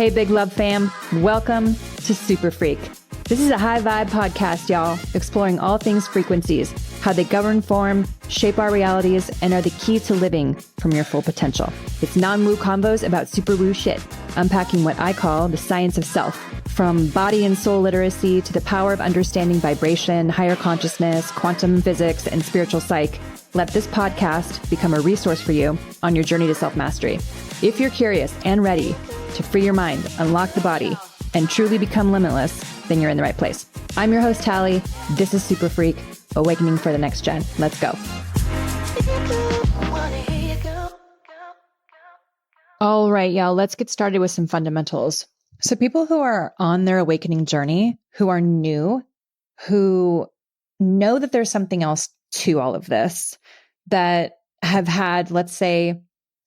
Hey, Big Love fam. Welcome to Super Freak. This is a high vibe podcast, y'all, exploring all things frequencies, how they govern form, shape our realities, and are the key to living from your full potential. It's non-woo convos about super woo shit, unpacking what I call the science of self, from body and soul literacy to the power of understanding vibration, higher consciousness, quantum physics, and spiritual psych. Let this podcast become a resource for you on your journey to self-mastery. If you're curious and ready to free your mind, unlock the body, and truly become limitless, then you're in the right place. I'm your host, Tally. This is Super Freak, Awakening for the Next Gen. Let's go. All right, y'all, let's get started with some fundamentals. So people who are on their awakening journey, who are new, who know that there's something else to all of this, that have had, let's say,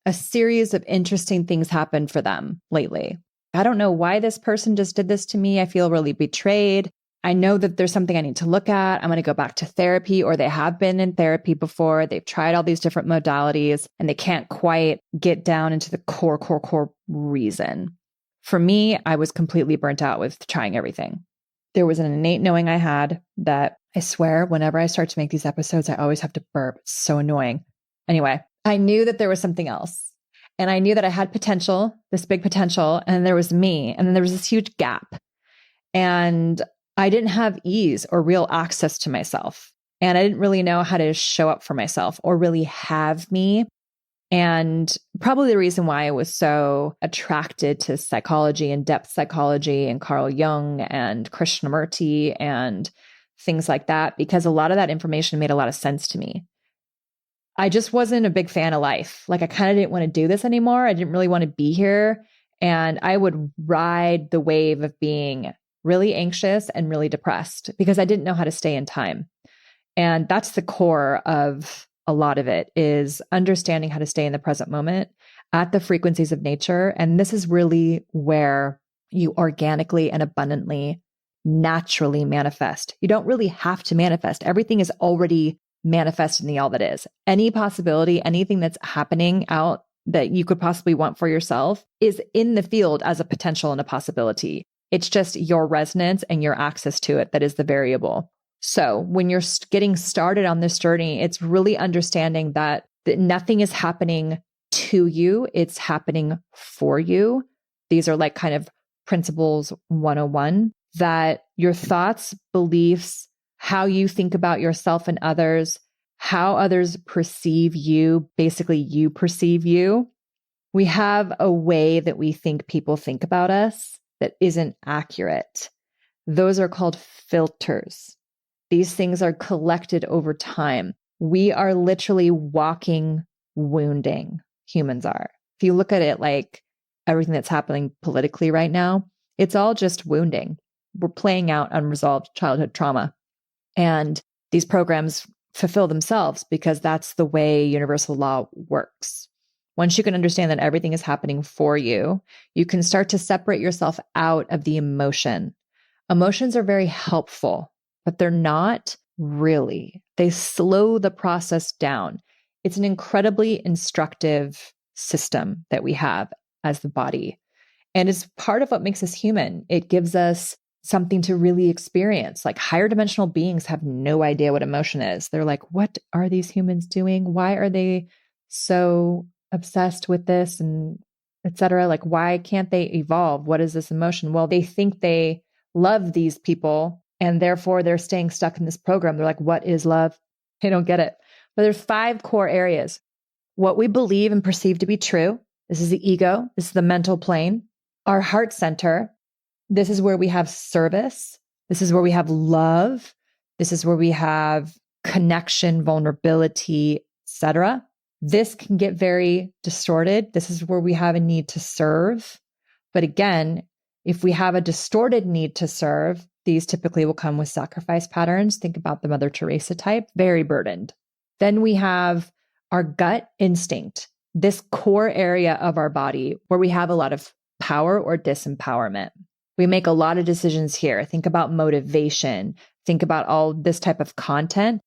a series of interesting things happen for them lately. I don't know why this person just did this to me. I feel really betrayed. I know that there's something I need to look at. I'm going to go back to therapy, or they have been in therapy before. They've tried all these different modalities and they can't quite get down into the core reason. For me, I was completely burnt out with trying everything. There was an innate knowing I had that, I swear, whenever I start to make these episodes, I always have to burp. It's so annoying. Anyway, I knew that there was something else. And I knew that I had potential, this big potential, and there was me. And then there was this huge gap. And I didn't have ease or real access to myself. And I didn't really know how to show up for myself or really have me. And probably the reason why I was so attracted to psychology and depth psychology and Carl Jung and Krishnamurti and things like that, because a lot of that information made a lot of sense to me. I just wasn't a big fan of life. Like, I kind of didn't want to do this anymore. I didn't really want to be here. And I would ride the wave of being really anxious and really depressed because I didn't know how to stay in time. And that's the core of a lot of it, is understanding how to stay in the present moment at the frequencies of nature. And this is really where you organically and abundantly, naturally manifest. You don't really have to manifest. Everything is already manifest in the all that is. Any possibility, anything that's happening out that you could possibly want for yourself is in the field as a potential and a possibility. It's just your resonance and your access to it that is the variable. So when you're getting started on this journey, it's really understanding that nothing is happening to you. It's happening for you. These are like kind of principles 101, that your thoughts, beliefs, how you think about yourself and others, how others perceive you, basically you perceive you. We have a way that we think people think about us that isn't accurate. Those are called filters. These things are collected over time. We are literally walking wounding. Humans are. If you look at it like everything that's happening politically right now, it's all just wounding. We're playing out unresolved childhood trauma. And these programs fulfill themselves because that's the way universal law works. Once you can understand that everything is happening for you, you can start to separate yourself out of the emotion. Emotions are very helpful, but they're not really. They slow the process down. It's an incredibly instructive system that we have as the body. And it's part of what makes us human. It gives us something to really experience. Like, higher dimensional beings have no idea what emotion is. They're like, what are these humans doing? Why are they so obsessed with this and etc.? Like, why can't they evolve? What is this emotion? Well, they think they love these people and therefore they're staying stuck in this program. They're like, what is love? They don't get it. But there's 5 core areas. What we believe and perceive to be true. This is the ego. This is the mental plane. Our heart center. This is where we have service. This is where we have love. This is where we have connection, vulnerability, etc. This can get very distorted. This is where we have a need to serve. But again, if we have a distorted need to serve, these typically will come with sacrifice patterns. Think about the Mother Teresa type, very burdened. Then we have our gut instinct, this core area of our body where we have a lot of power or disempowerment. We make a lot of decisions here. Think about motivation. Think about all this type of content.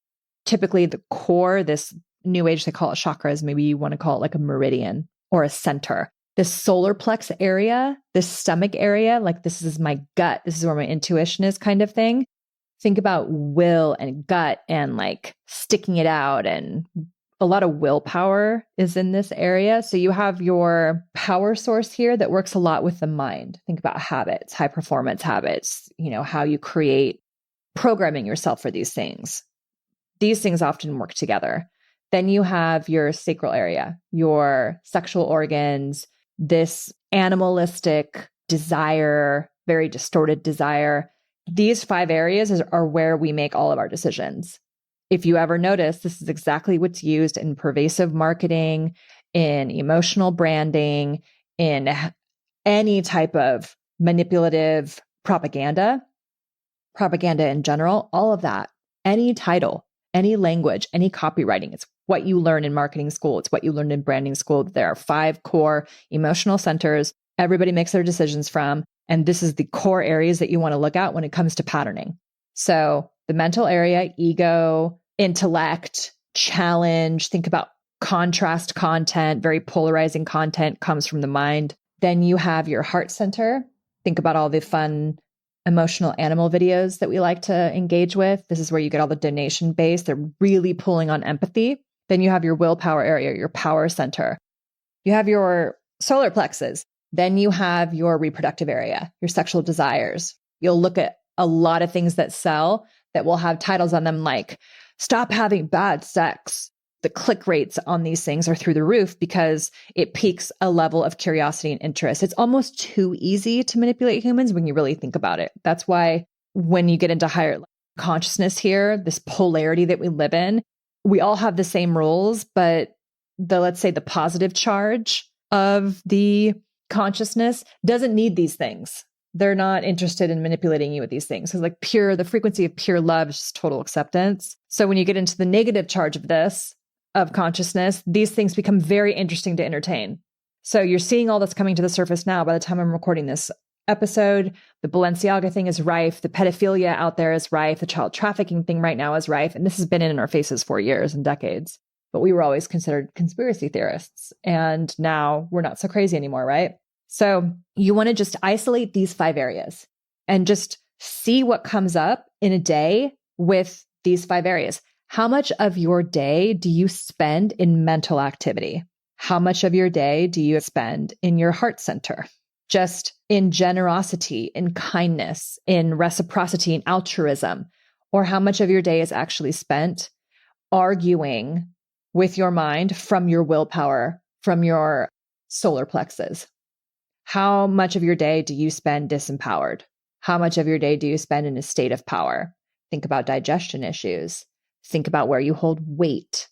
Typically the core, this new age, they call it chakras. Maybe you want to call it like a meridian or a center. The solar plex area, the stomach area, like this is my gut, this is where my intuition is kind of thing. Think about will and gut and like sticking it out, and a lot of willpower is in this area. So you have your power source here that works a lot with the mind. Think about habits, high performance habits, how you create programming yourself for these things. These things often work together. Then you have your sacral area, your sexual organs, this animalistic desire, very distorted desire. These 5 areas are where we make all of our decisions. If you ever notice, this is exactly what's used in pervasive marketing, in emotional branding, in any type of manipulative propaganda in general, all of that, any title, any language, any copywriting. It's what you learn in marketing school. It's what you learn in branding school. There are 5 core emotional centers everybody makes their decisions from. And this is the core areas that you want to look at when it comes to patterning. So the mental area, ego, intellect, challenge, think about contrast content, very polarizing content comes from the mind. Then you have your heart center. Think about all the fun emotional animal videos that we like to engage with. This is where you get all the donation base. They're really pulling on empathy. Then you have your willpower area, your power center. You have your solar plexus. Then you have your reproductive area, your sexual desires. You'll look at a lot of things that sell that will have titles on them like, stop having bad sex. The click rates on these things are through the roof because it piques a level of curiosity and interest. It's almost too easy to manipulate humans when you really think about it. That's why when you get into higher consciousness here, this polarity that we live in, we all have the same rules, but let's say the positive charge of the consciousness doesn't need these things. They're not interested in manipulating you with these things. So like the frequency of pure love is just total acceptance. So when you get into the negative charge of consciousness, these things become very interesting to entertain. So you're seeing all that's coming to the surface now. By the time I'm recording this episode, the Balenciaga thing is rife. The pedophilia out there is rife. The child trafficking thing right now is rife. And this has been in our faces for years and decades. But we were always considered conspiracy theorists. And now we're not so crazy anymore, right? So you want to just isolate these 5 areas and just see what comes up in a day with these 5 areas. How much of your day do you spend in mental activity? How much of your day do you spend in your heart center? Just in generosity, in kindness, in reciprocity, and altruism? Or how much of your day is actually spent arguing with your mind from your willpower, from your solar plexus? How much of your day do you spend disempowered? How much of your day do you spend in a state of power? Think about digestion issues. Think about where you hold weight.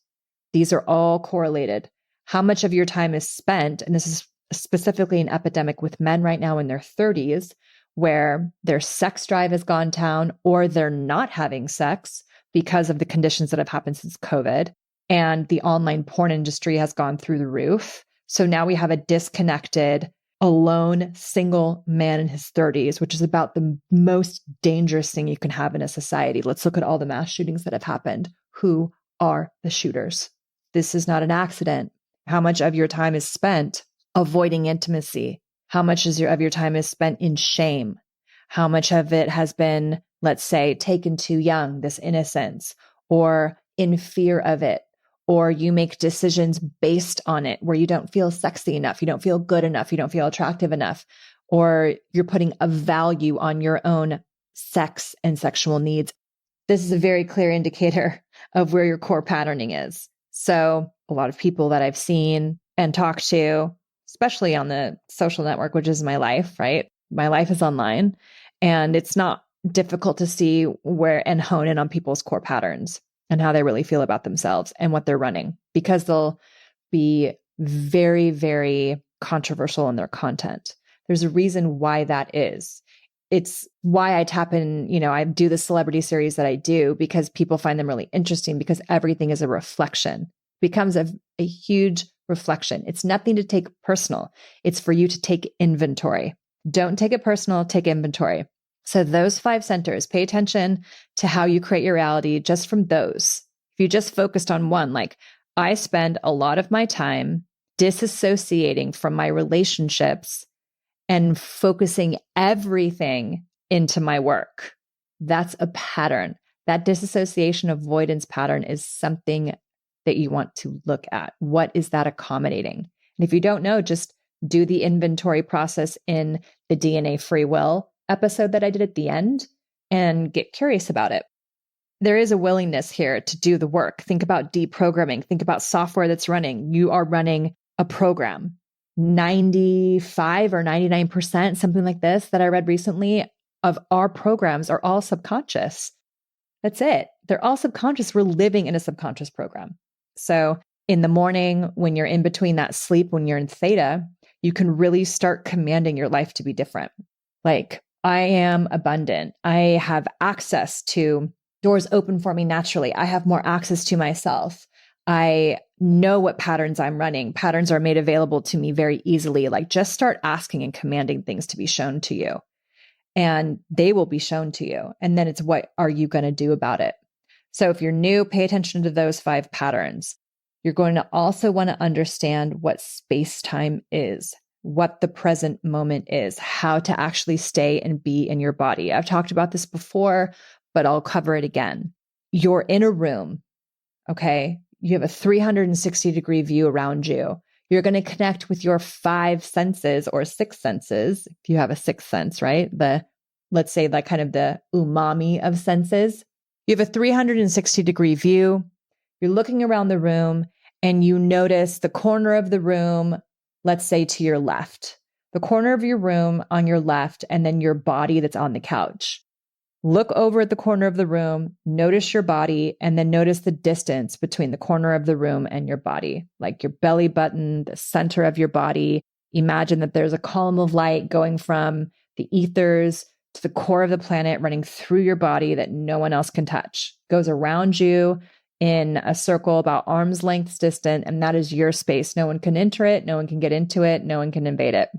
These are all correlated. How much of your time is spent, and this is specifically an epidemic with men right now in their 30s, where their sex drive has gone down or they're not having sex because of the conditions that have happened since COVID. And the online porn industry has gone through the roof. So now we have a disconnected, alone, single man in his 30s, which is about the most dangerous thing you can have in a society. Let's look at all the mass shootings that have happened. Who are the shooters? This is not an accident. How much of your time is spent avoiding intimacy? How much of your time is spent in shame? How much of it has been, let's say, taken too young, this innocence, or in fear of it? Or you make decisions based on it where you don't feel sexy enough, you don't feel good enough, you don't feel attractive enough, or you're putting a value on your own sex and sexual needs. This is a very clear indicator of where your core patterning is. So a lot of people that I've seen and talked to, especially on the social network, which is my life, right? My life is online, and it's not difficult to see where and hone in on people's core patterns and how they really feel about themselves and what they're running, because they'll be very, very controversial in their content. There's a reason why that is. It's why I tap in, I do the celebrity series that I do, because people find them really interesting, because everything is a reflection, becomes a huge reflection. It's nothing to take personal. It's for you to take inventory. Don't take it personal, take inventory. So those 5 centers, pay attention to how you create your reality just from those. If you just focused on one, like I spend a lot of my time disassociating from my relationships and focusing everything into my work. That's a pattern. That disassociation avoidance pattern is something that you want to look at. What is that accommodating? And if you don't know, just do the inventory process in the DNA free will episode that I did at the end and get curious about it. There is a willingness here to do the work. Think about deprogramming. Think about software that's running. You are running a program. 95 or 99%, something like this, that I read recently, of our programs are all subconscious. That's it. They're all subconscious. We're living in a subconscious program. So in the morning, when you're in between that sleep, when you're in theta, you can really start commanding your life to be different. Like, I am abundant. I have access to doors open for me naturally. I have more access to myself. I know what patterns I'm running. Patterns are made available to me very easily. Like, just start asking and commanding things to be shown to you, and they will be shown to you. And then it's, what are you going to do about it? So if you're new, pay attention to those 5 patterns. You're going to also want to understand what space-time is, what the present moment is, how to actually stay and be in your body. I've talked about this before, but I'll cover it again. You're in a room, okay? You have a 360-degree view around you. You're going to connect with your 5 senses or 6 senses, if you have a 6th sense, right? Let's say like kind of the umami of senses. You have a 360-degree view. You're looking around the room and you notice the corner of the room, let's say to your left, the corner of your room on your left, and then your body that's on the couch. Look over at the corner of the room, notice your body, and then notice the distance between the corner of the room and your body, like your belly button, the center of your body. Imagine that there's a column of light going from the ethers to the core of the planet, running through your body that no one else can touch. Goes around you in a circle about arm's length distant, and that is your space. No one can enter it. No one can get into it. No one can invade it.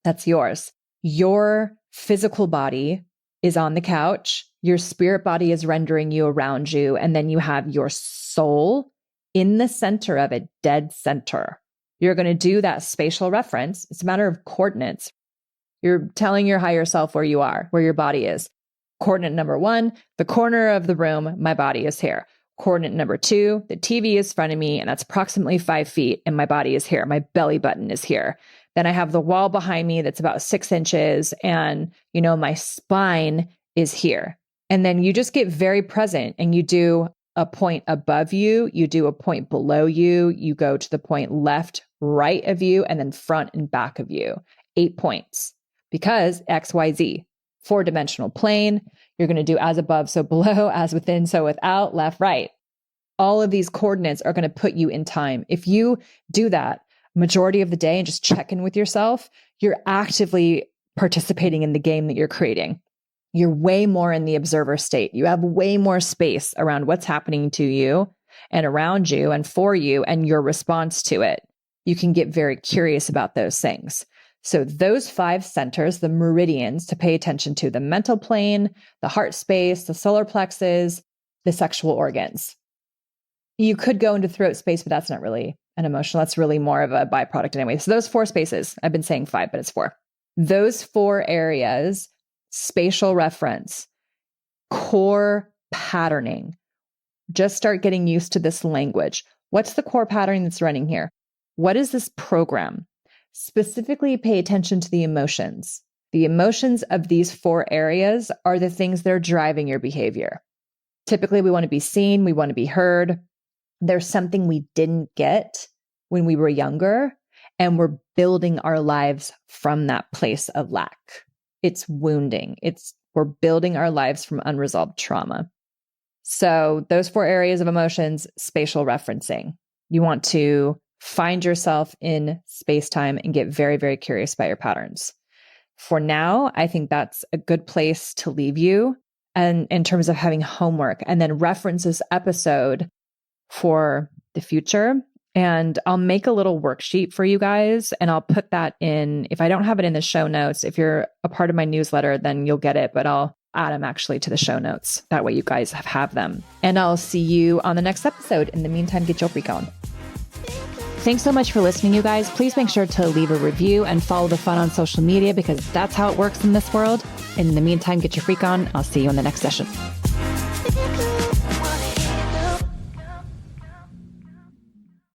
That's yours. Your physical body is on the couch. Your spirit body is rendering you around you. And then you have your soul in the center of it, dead center. You're going to do that spatial reference. It's a matter of coordinates. You're telling your higher self where you are, where your body is. Coordinate number 1, the corner of the room, my body is here. Coordinate number 2, the TV is in front of me, and that's approximately 5 feet, and my body is here. My belly button is here. Then I have the wall behind me that's about 6 inches, and my spine is here. And then you just get very present, and you do a point above you, you do a point below you, you go to the point left, right of you, and then front and back of you. 8 points, because XYZ, 4-dimensional plane. You're going to do as above, so below, as within, so without, left, right. All of these coordinates are going to put you in time. If you do that majority of the day and just check in with yourself, you're actively participating in the game that you're creating. You're way more in the observer state. You have way more space around what's happening to you and around you and for you and your response to it. You can get very curious about those things. So those 5 centers, the meridians to pay attention to, the mental plane, the heart space, the solar plexus, the sexual organs. You could go into throat space, but that's not really an emotional. That's really more of a byproduct anyway. So those 4 spaces, I've been saying 5, but it's 4. Those 4 areas, spatial reference, core patterning. Just start getting used to this language. What's the core pattern that's running here? What is this program? Specifically, pay attention to the emotions. The emotions of these 4 areas are the things that are driving your behavior. Typically, we want to be seen. We want to be heard. There's something we didn't get when we were younger, and we're building our lives from that place of lack. It's wounding. We're building our lives from unresolved trauma. So those 4 areas of emotions, spatial referencing. You want to find yourself in space-time and get very, very curious about your patterns. For now, I think that's a good place to leave you, and in terms of having homework, and then reference this episode for the future. And I'll make a little worksheet for you guys, and I'll put that in. If I don't have it in the show notes, if you're a part of my newsletter, then you'll get it, but I'll add them actually to the show notes. That way you guys have them. And I'll see you on the next episode. In the meantime, get your freak on. Thanks so much for listening, you guys. Please make sure to leave a review and follow the fun on social media because that's how it works in this world. And in the meantime, get your freak on. I'll see you in the next session.